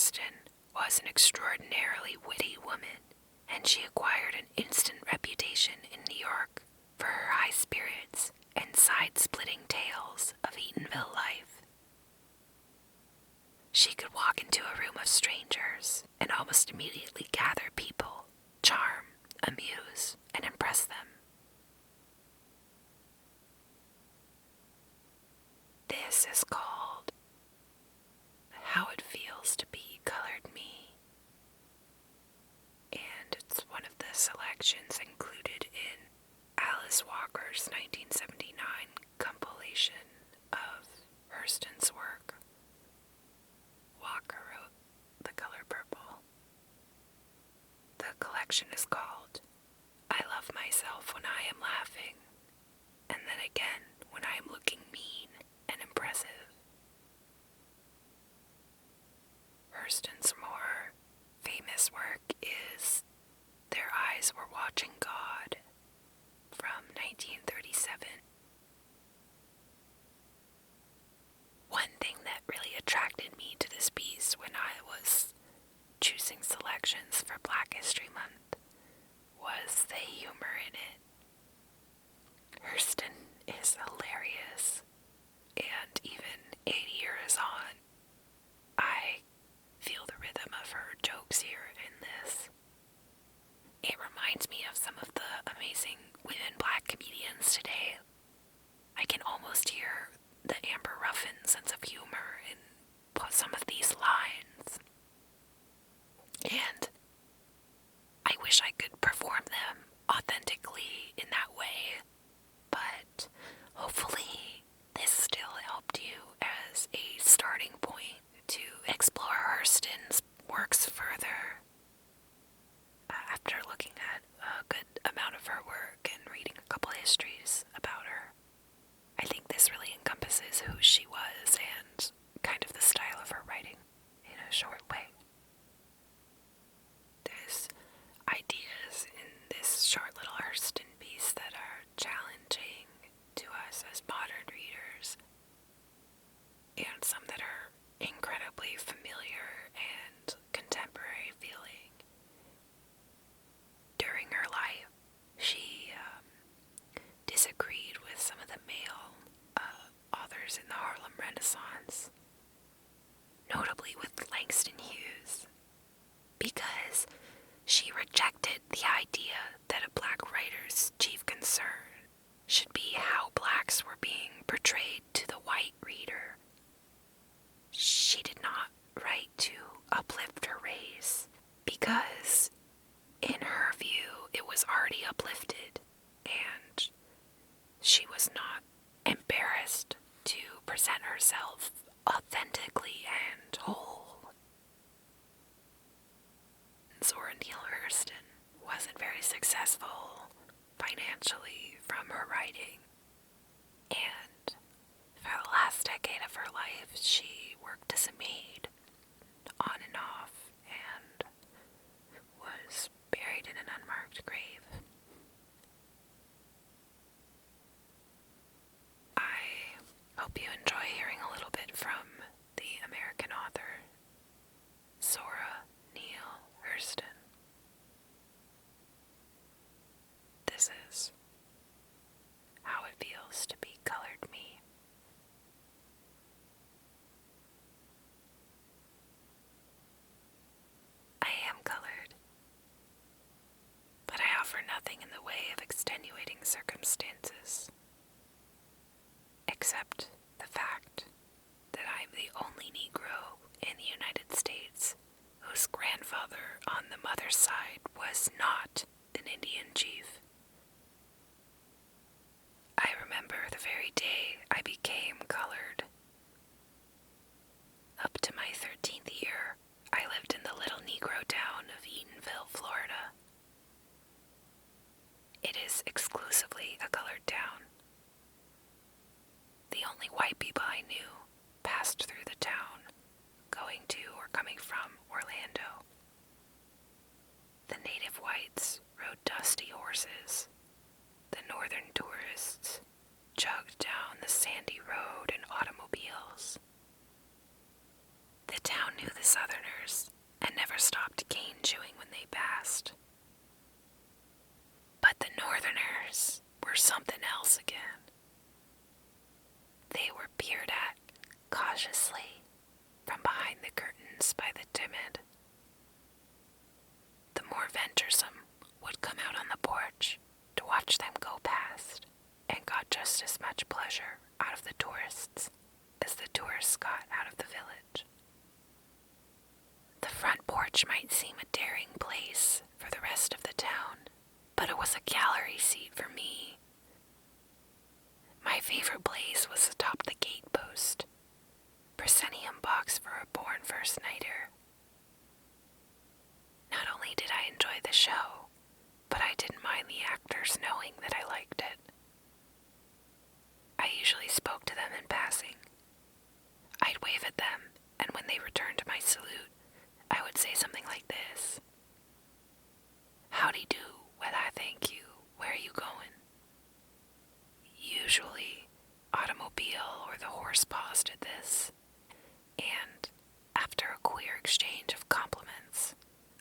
Hurston was an extraordinarily witty woman, and she acquired an instant reputation in New York for her high spirits and side-splitting tales of Eatonville life. She could walk into a room of strangers and almost immediately gather people, charm, amuse, and impress them. This is called How It Feels to Be Colored Me, and it's one of the selections included in Alice Walker's 1979 compilation of Hurston's work. Walker wrote The Color Purple. The collection is called I Love Myself When I Am Laughing, and then again when I am looking mean and impressive. Hurston's more famous work is Their Eyes Were Watching God from 1937. One thing that really attracted me to this piece when I was choosing selections for Black History Month was the humor in it. Hurston is hilarious, and even 80 years on, I feel the rhythm of her jokes here in this. It reminds me of some of the amazing women Black comedians today. I can almost hear the Amber Ruffin sense of humor in some of these lines. And I wish I could perform them authentically in that way, but hopefully this still helped you as a starting point to explore Hurston's works further. After looking at a good amount of her work and reading a couple histories about her, I think this really encompasses who she was and kind of the style of her writing in a short way. There's ideas in this short little Hurston piece that are challenging to us as modern readers, and some that are incredibly familiar and contemporary feeling. During her life, she disagreed with some of the male authors in the Harlem Renaissance, notably with Langston Hughes, because she rejected the idea that a Black writer's chief concern should be how Blacks were being portrayed to the white reader. She did not write to uplift her race, because in her view it was already uplifted, and she was not embarrassed to present herself authentically and whole. Zora Neale Hurston wasn't very successful financially from her writing, and for the last decade of her life she worked as a maid on and off and was buried in an unmarked grave. I hope you enjoy hearing a little bit from the American author, Zora Neale Hurston. This is How It Feels to Be Colored Me. I am colored, but I offer nothing in the way of extenuating circumstances, except the fact that I am the only Negro in the United States whose grandfather on the mother's side was not an Indian chief. I remember the very day I became colored. Up to my 13th year, I lived in the little Negro town of Eatonville, Florida. It is exclusively a colored town. The only white people I knew passed through the town, going to or coming from Orlando. The native whites rode dusty horses. The northern tourists jogged down the sandy road in automobiles. The town knew the Southerners else again. They were peered at cautiously from behind the curtains by the timid. The more venturesome would come out on the porch to watch them go past, and got just as much pleasure out of the tourists as the tourists got out of the village. The front porch might seem a daring place for the rest of the town, but it was a gallery seat for me. My favorite place was atop the gate post, proscenium box for a born first-nighter. Not only did I enjoy the show, but I didn't mind the actors knowing that I liked it. I usually spoke to them in passing. I'd wave at them, and when they returned my salute, I would say something like this. Howdy do, with I thank you, where are you going? Usually, automobile or the horse paws did this, and after a queer exchange of compliments,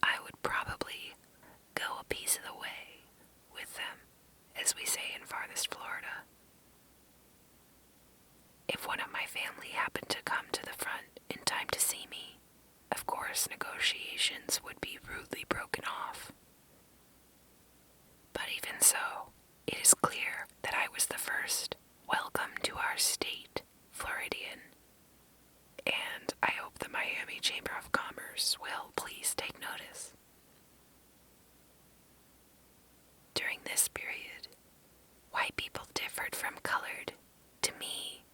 I would probably go a piece of the way with them, as we say in farthest Florida. If one of my family happened to come to the front in time to see me, of course negotiations would be rudely broken off. But even so, it is clear that I was the first welcome to our state, Floridian, and I hope the Miami Chamber of Commerce will please take notice. During this period, white people differed from colored, to me,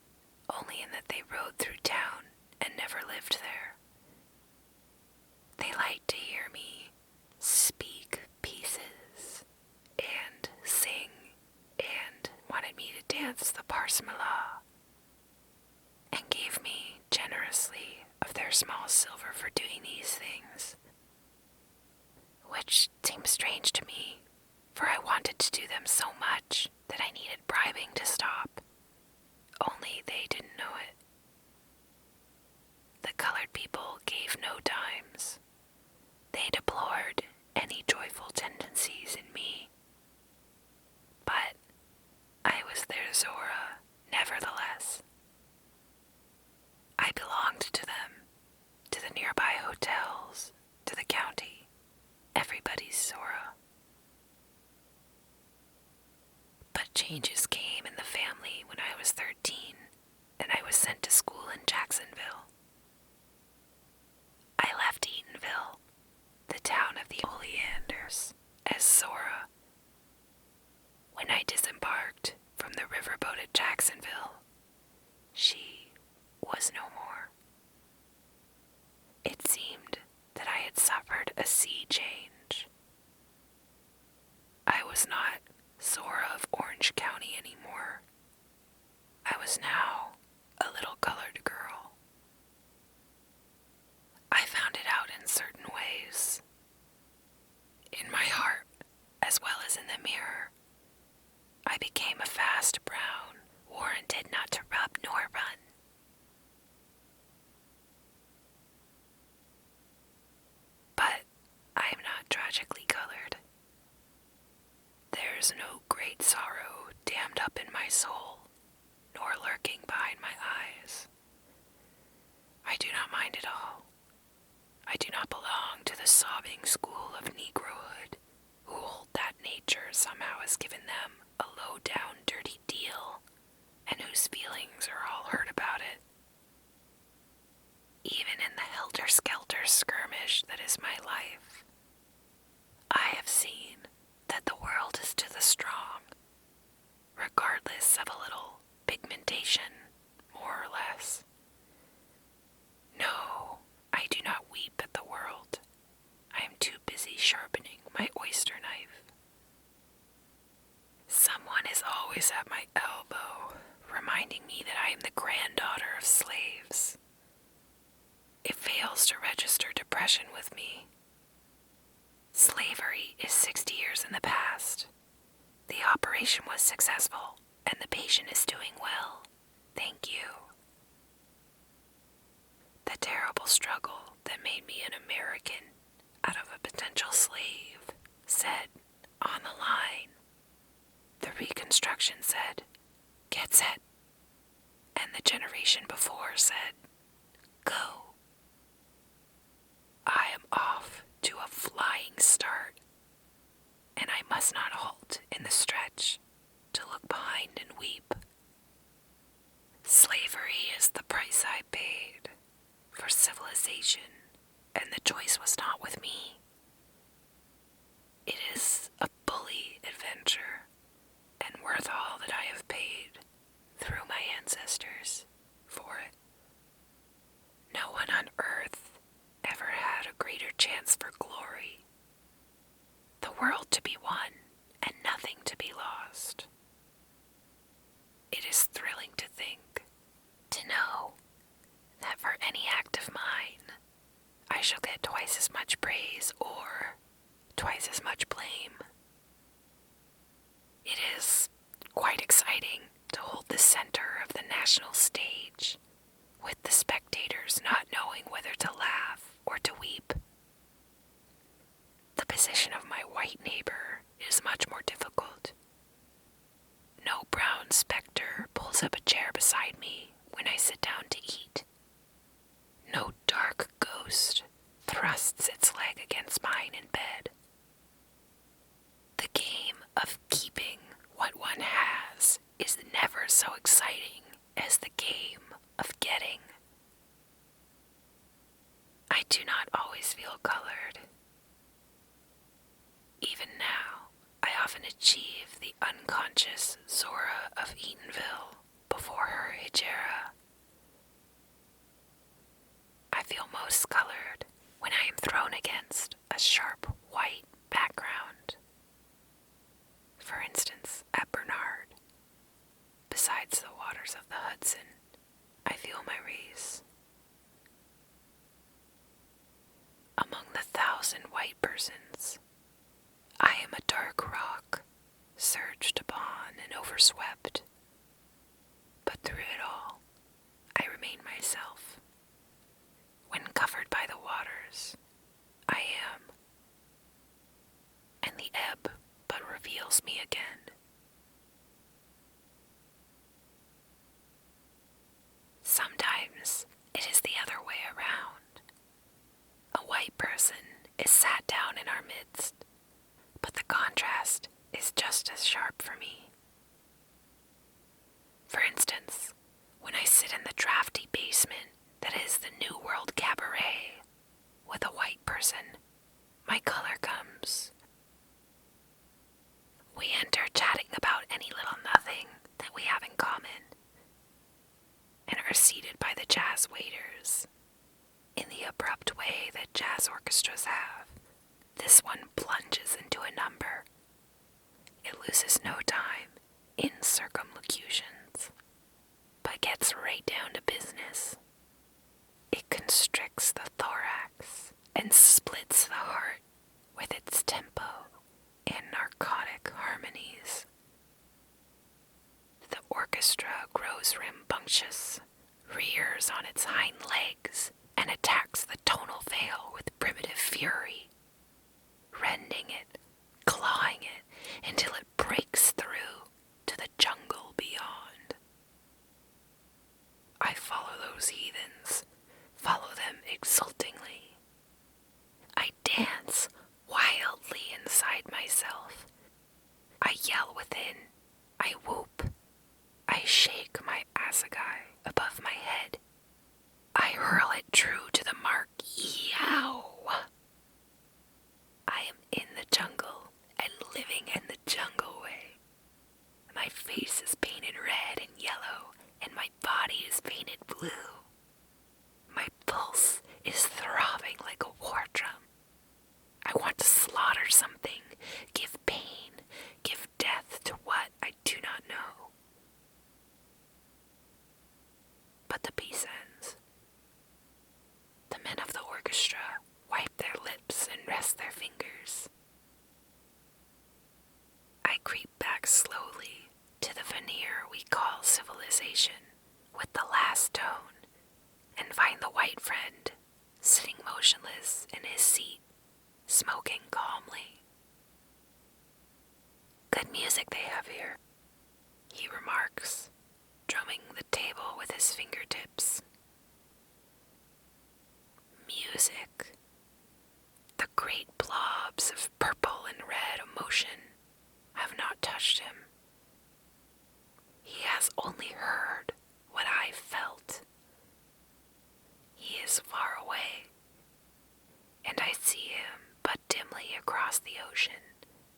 only in that they rode through town and never lived there. They liked to hear me speak pieces and sing and wanted me to dance the Parsimala and gave me generously of their small silver for doing these things, which seemed strange to me, for I wanted to do them so much that I needed bribing to stop. Only they didn't know it. The colored people gave no dimes. They deplored any joyful tendencies in me. But I was their Zora, nevertheless. I belonged to them, to the nearby hotels, to the county, everybody's Zora. But changes came in the family when I was 13, and I was sent to school in Jacksonville. I left Eatonville, the town of the Oleanders, as Zora. When I disembarked from the riverboat at Jacksonville, she was no more. It seemed that I had suffered a sea change. I was not Zora of Orange County anymore. I was now a little colored girl. I found it out in certain ways. In my heart, as well as in the mirror, I became a fast brown, warranted not to rub nor run. But I am not tragically colored. There is no great sorrow dammed up in my soul, nor lurking behind my eyes. I do not mind at all. I do not belong to the sobbing school of Negrohood, who hold that nature somehow has given them a low-down, dirty deal, and whose feelings are all hurt about it. Even in the helter-skelter skirmish that is my life, I have seen that the world is to the strong, regardless of a little pigmentation, more or less. No, I do not weep at the world. I am too busy sharpening my oyster knife. Someone is always at my elbow, reminding me that I am the granddaughter of slaves. It fails to register depression with me. Slavery is 60 years in the past. The operation was successful, and the patient is doing well. Thank you. The terrible struggle that made me an American out of a potential slave said, on the line. The Reconstruction said, get set. And the generation before said, go. I am off to a flying start, and I must not halt in the stretch to look behind and weep. Slavery is the price I paid for civilization, and the choice was not with me. It is a bully adventure, and worth all that I have paid through my ancestors for it. No one on earth ever had a greater chance for glory. The world to be won and nothing to be lost. It is thrilling to think, to know, that for any act of mine, I shall get twice as much praise or twice as much blame. It is quite exciting to hold the center of the national stage, with the spectators not knowing whether to laugh or to weep. The position of my white neighbor is much more difficult. No brown specter pulls up a chair beside me when I sit down to eat. No dark ghost thrusts its leg against mine in bed. The game of keeping what one has is never so exciting as the game of getting. I do not always feel colored. Even now, I often achieve the unconscious Zora of Eatonville before her hijera. I feel most colored when I am thrown against a sharp white background. For instance, at Bernard, besides the waters of the Hudson, I feel my race. Among the 1,000 white persons, I am a dark rock, surged upon and overswept. But through it all, I remain myself. When covered by the waters, I am. And the ebb but reveals me again. Sometimes it is the other way around. A white person is sat down in our midst, but the contrast is just as sharp for me. For instance, when I sit in the drafty basement that is the New World Cabaret with a white person, my color comes. We enter chatting about any little nothing that we have in common, and are seated by the jazz waiters. In the abrupt way that jazz orchestras have, this one plunges into a number. It loses no time in circumlocutions, but gets right down to business. It constricts the thorax and splits the heart with its tempo and narcotic harmonies. The orchestra grows rambunctious, rears on its hind legs, and attacks the tonal veil with primitive fury, rending it, clawing it, until it breaks through to the jungle beyond. I follow those heathens, follow them exultingly. I dance wildly inside myself. I yell within, I whoop, I shake my assegai above my head. I hurl it true to the mark, yow! I am in the jungle and living in the jungle way. My face is painted red and yellow, and my body is painted blue. My pulse is throbbing like a war drum. I want to slaughter something, give pain, give death to what I do not know. But the piece ends. The men of the orchestra wipe their lips and rest their fingers. I creep back slowly to the veneer we call civilization with the last tone, and find the white friend sitting motionless in his seat, smoking calmly. Good music they have here, he remarks, has only heard what I felt. He is far away, and I see him but dimly across the ocean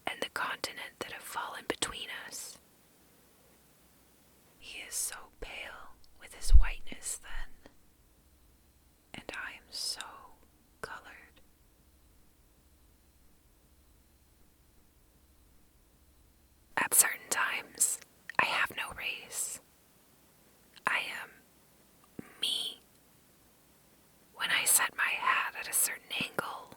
and the continent that have fallen between us. He is so pale with his whiteness then, and I am so colored. At certain times, I have no race. I am me. When I set my hat at a certain angle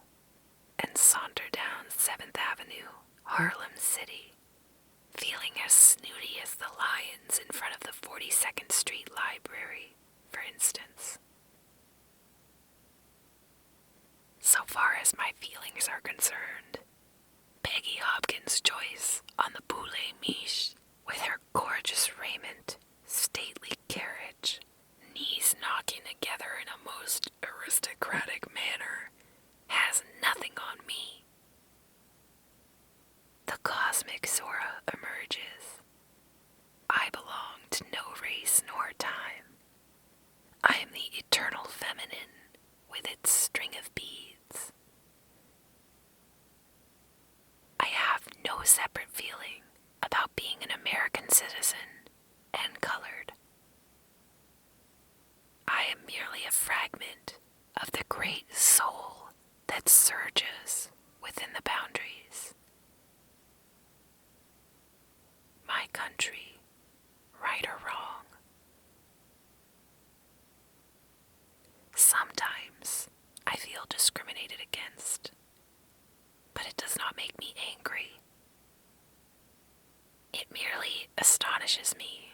and saunter down 7th Avenue, Harlem City, feeling as snooty as the lions in front of the 42nd Street Library, for instance. So far as my feelings are concerned, Peggy Hopkins Joyce on the Boule Miche, with her gorgeous raiment, stately carriage, knees knocking together in a most aristocratic manner, has nothing on me. The cosmic Zora emerges. I belong to no race nor time. I am the eternal feminine with its string of beads. I have no separate feeling about being an American citizen and colored. I am merely a fragment of the great soul that surges within the boundaries. My country, right or wrong. Sometimes I feel discriminated against, but it does not make me angry. It merely astonishes me.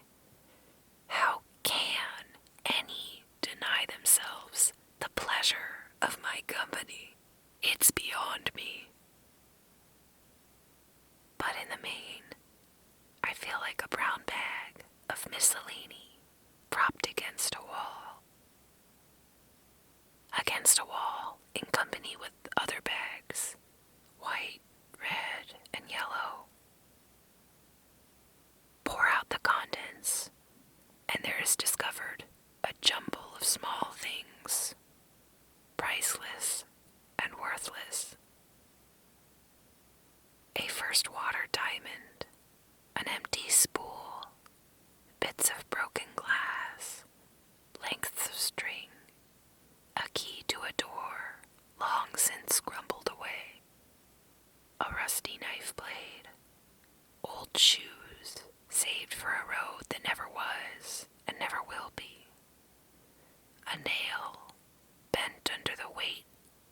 How can any deny themselves the pleasure of my company? It's beyond me. But in the main, I feel like a brown bag of miscellany propped against a wall. Against a wall in company with other bags, white, red, and yellow. Pour out the contents, and there is discovered a jumble of small things, priceless and worthless. A first water diamond, an empty spool, bits of broken glass, lengths of string, a key to a door long since crumbled away, a rusty knife blade, old shoes saved for a road that never was and never will be, a nail bent under the weight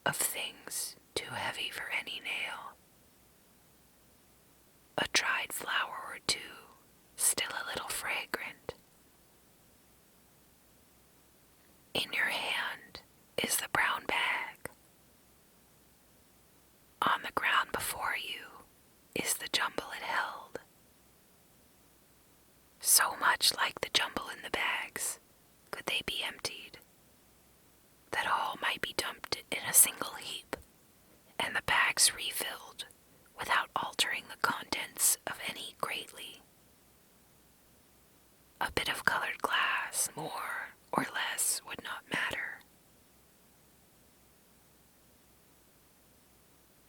of things too heavy for any nail, a dried flower or two still a little fragrant. In your hand is the brown bag. On the ground before you is the jumble it held. So much like the jumble in the bags could they be emptied, that all might be dumped in a single heap, and the bags refilled without altering the contents of any greatly. A bit of colored glass, more or less, would not matter.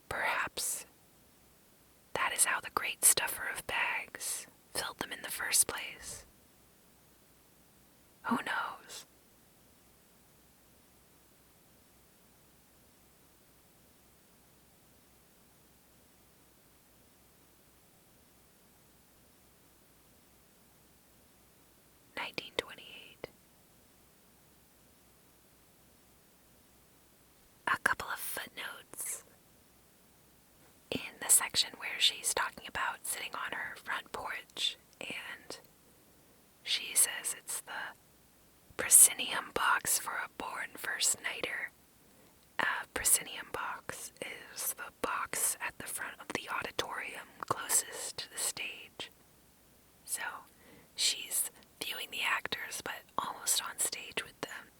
Perhaps that is how the great stuffer of bags filled them in the first place. Who knows? A couple of footnotes. In the section where she's talking about sitting on her front porch, and she says it's the proscenium box for a born first nighter. Proscenium box is the box at the front of the auditorium closest to the stage. So she's viewing the actors, but almost on stage with them.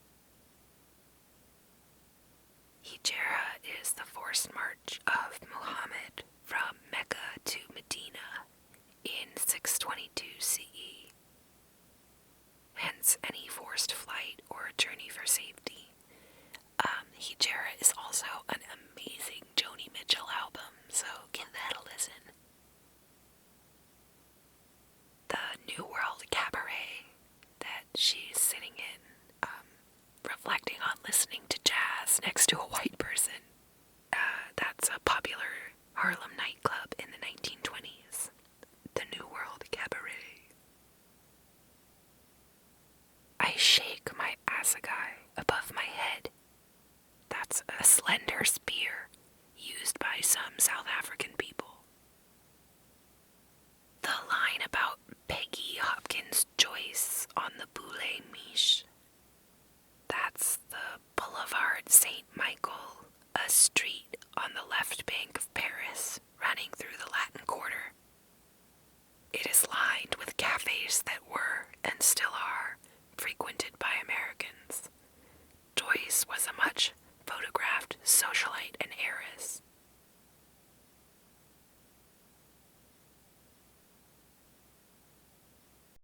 Hijra is the forced march of Muhammad from Mecca to Medina celebrates any forced flight or journey for safety. Hejera is also an amazing Joni Mitchell album, so give that a listen. The New World Cabaret that she's sitting in, reflecting on listening to jazz next to a white person. That's a popular Harlem nightclub in the 1920s. The New World Cabaret. I shake my assegai above my head. That's a slender spear used by some South African people. The line about Peggy Hopkins Joyce on the Boule Miche. That's the Boulevard St. Michael, a street on the left bank of Paris, running through the Latin Quarter. It is lined with cafes that were, and still are, frequented by Americans.